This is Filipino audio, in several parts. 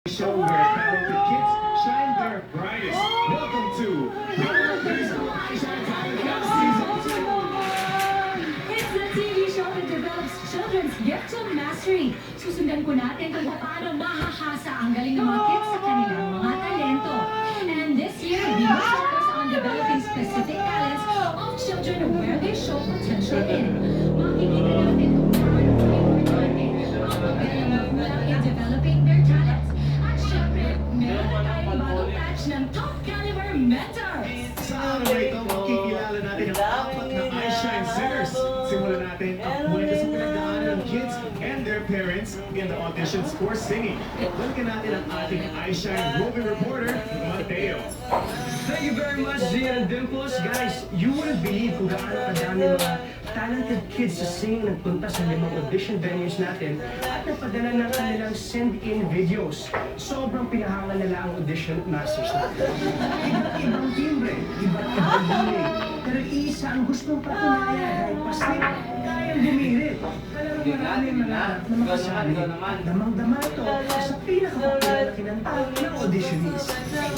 show where talented kids shine their brightest. Welcome to Season 2. It's the TV show that develops children's gift of mastery. Susundan ko natin kung paano mahahasa ang galing ng mga kids sa kanilang mga talento. And this year, we will focus on developing specific talents of children where they show potential in. Makikita natin kung paano importante ang papel ng magulang in developing their talents. At syempre, meron na tayong bagong batch ng top caliber mentors. Sa araw na ito, makikilala natin ang apat na iShine Singers. Simulan natin ang kwento sa pinagdaanan ng kids and their parents in the auditions for singing. Balikan natin ang ating iShine roving reporter, Mateo. Thank you very much, Zian and Dimples. Guys, you wouldn't believe kung gaano kadami mga talented kids sa singing nagpunta sa 5 audition venues natin at napadala ng kanilang send-in videos. Sobrang pinahangan nila ang audition masters natin. Iba't ibang timbre, iba't ibang hiling. Pero isa ang gustong patunayan dahil paslit, kayang bumirit. Talagang maraming mangarap na makasali. Damang-dama ito sa pinakapapular na kinanta ng auditionees. Isang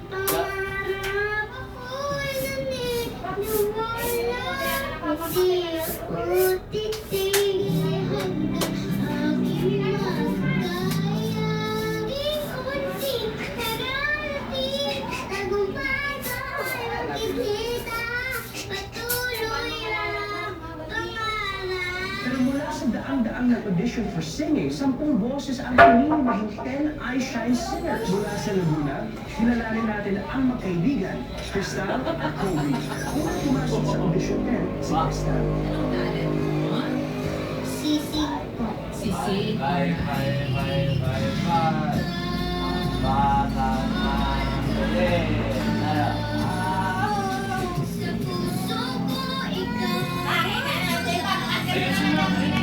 pangarap ako'y nanik niwala. Di ako titigil hanggang aking magkayaging unting kararating. Tagumpay ko'y makikita, patuloy ang pangarap. Pero mula sa daang-daang ng audition for singing, 10 boses ang pinili maging 10 iShine Singers. Mula sa Laguna, kilalanin natin ang magkaibigan, Crystal at Kobe. Unang pumasok sa audition 10, si Crystal. Anong talent mo? Sisig po. Sisig. Bye. Bata na ulit. Sa puso ko ikaw. Ayun sila.